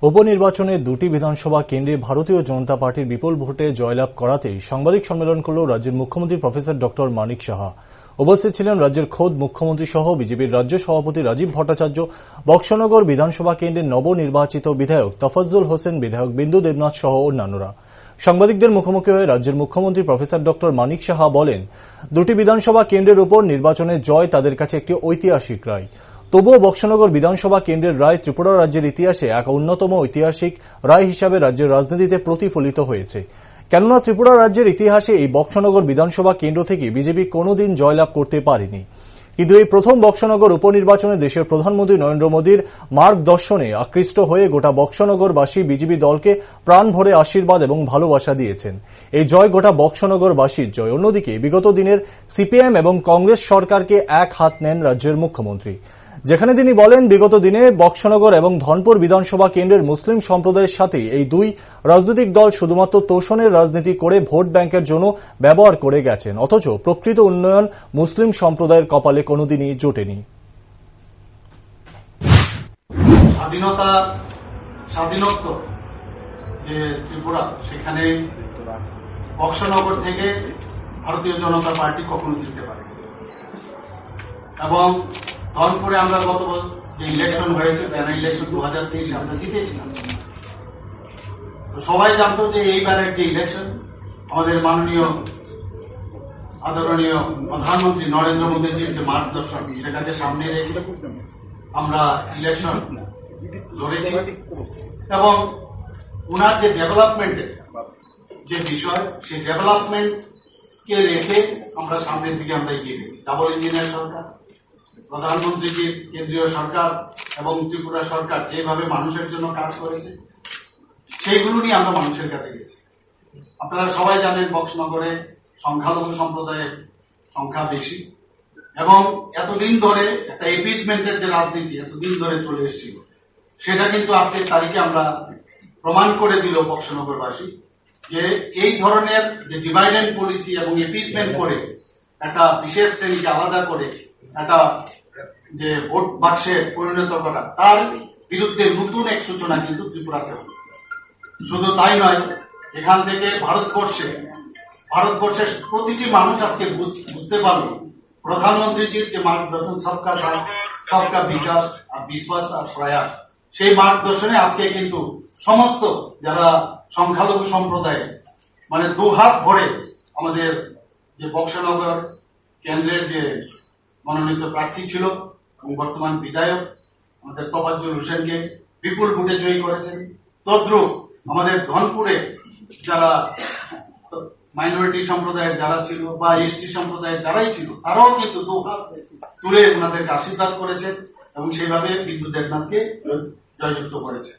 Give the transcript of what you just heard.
উপনির্বাচনে দুটি বিধানসভা কেন্দ্রে ভারতীয় জনতা পার্টির বিপুল ভোটে জয়লাভ করাতেই সাংবাদিক সম্মেলন করল রাজ্যের মুখ্যমন্ত্রী প্রফেসর ডক্টর মানিক সাহা। উপস্থিত ছিলেন রাজ্যের খোদ মুখ্যমন্ত্রী সহ বিজেপির রাজ্য সভাপতি রাজীব ভট্টাচার্য, বক্সনগর বিধানসভা কেন্দ্রের নবনির্বাচিত বিধায়ক তফাজ্জল হোসেন, বিধায়ক বিন্দু দেবনাথ সহ অন্যান্যরা। সাংবাদিকদের মুখোমুখি হয়ে রাজ্যের মুখ্যমন্ত্রী প্রফেসর ডক্টর মানিক সাহা বলেন, দুটি বিধানসভা কেন্দ্রের উপর নির্বাচনে জয় তাদের কাছে একটি ঐতিহাসিক রায়। তবুও বক্সনগর বিধানসভা কেন্দ্রের রায় ত্রিপুরা রাজ্যের ইতিহাসে এক অন্যতম ঐতিহাসিক রায় হিসাবে রাজ্যের রাজনীতিতে প্রতিফলিত হয়েছে। কেননা ত্রিপুরা রাজ্যের ইতিহাসে এই বক্সনগর বিধানসভা কেন্দ্র থেকে বিজেপি কোনোদিন জয়লাভ করতে পারেনি। কিন্তু এই প্রথম বক্সনগর উপনির্বাচনে দেশের প্রধানমন্ত্রী নরেন্দ্র মোদীর মার্গদর্শনে আকৃষ্ট হয়ে গোটা বক্সনগরবাসী বিজেপি দলকে প্রাণ ভরে আশীর্বাদ এবং ভালোবাসা দিয়েছেন। এই জয় গোটা বক্সনগরবাসীর জয়। অন্যদিকে বিগত দিনের সিপিএম এবং কংগ্রেস সরকারকে এক হাত নেন রাজ্যের মুখ্যমন্ত্রী, যেখানে তিনি বলেন বিগত দিনে বক্সনগর এবং ধনপুর বিধানসভা কেন্দ্রের মুসলিম সম্প্রদায়ের সাথে এই দুই রাজনৈতিক দল শুধুমাত্র তোষণের রাজনীতি করে ভোট ব্যাংকের জন্য ব্যবহার করে গেছেন, অথচ প্রকৃত উন্নয়ন মুসলিম সম্প্রদায়ের কপালে কোনোদিনই জোটেনি। স্বাধীনত্ব যে ত্রিপুরা, সেখানে বক্সনগর থেকে ভারতীয় জনতা পার্টি কখনো জিততে পারে এবং ধনপুরে আমরা গত যে ইলেকশন হয়েছে, জেনারেল ইলেকশন 2023 আমরা জিতেছিলাম। তো সবাই জানতো যে এইবার একটি ইলেকশন আমাদের মাননীয় আদরণীয় প্রধানমন্ত্রী নরেন্দ্র মোদীজির যে মার্গদর্শন, সেটাকে সামনে রেখে আমরা ইলেকশন লড়েছি এবং ওনার যে ডেভেলপমেন্টের যে বিষয়, সেই ডেভেলপমেন্টকে রেখে আমরা সামনের দিকে আমরা এগিয়ে গেছি। ডাবল ইঞ্জিনের সরকার, প্রধানমন্ত্রীজির কেন্দ্রীয় সরকার এবং ত্রিপুরা সরকার যেভাবে মানুষের জন্য কাজ করেছে, সেইগুলো নিয়ে আমরা মানুষের কাছে গেছি। আপনারা সবাই জানেন বক্সনগরে সংখ্যালঘু সম্প্রদায়ের সংখ্যা বেশি এবং এতদিন ধরে একটা এপিজমেন্টের যে রাজনীতি এতদিন ধরে চলে এসেছিল, সেটা কিন্তু আজকের তারিখে আমরা প্রমাণ করে দিল বক্সনগরবাসী যে এই ধরনের যে ডিভাইড এন্ড পলিসি এবং এপিজমেন্ট করে একটা বিশেষ শ্রেণীকে আলাদা করে একটা যে ভোট বাক্সে পরিণত করা, তার বিরুদ্ধে নতুন এক সূচনা কিন্তু ত্রিপুরাতে হবে। শুধু তাই নয়, এখান থেকে ভারতবর্ষের প্রতিটি মানুষ আজকে বুঝতে পারবে প্রধানমন্ত্রীজির যে মার্গদর্শন, সবকা সাথ সবকা বিকাশ আর বিশ্বাস আর প্রয়াস, সেই মার্গদর্শনে আজকে কিন্তু সমস্ত যারা সংখ্যালঘু সম্প্রদায় মানে দুহাত ভরে আমাদের যে বক্সনগর কেন্দ্রের যে মনোনীত প্রার্থী ছিল এবং বর্তমান বিধায়ক আমাদের তফাজ্জল হোসেনকে বিপুল ভোটে জয়ী করেছেন। তদ্রুপ আমাদের ধনপুরে যারা মাইনরিটি সম্প্রদায়ের যারা ছিল বা এসটি সম্প্রদায়ের যারাই ছিল, তারাও কিন্তু দুহাত তুলে ওনাদেরকে আশীর্বাদ করেছেন এবং সেইভাবে বিন্দু দেবনাথকে জয়যুক্ত করেছেন।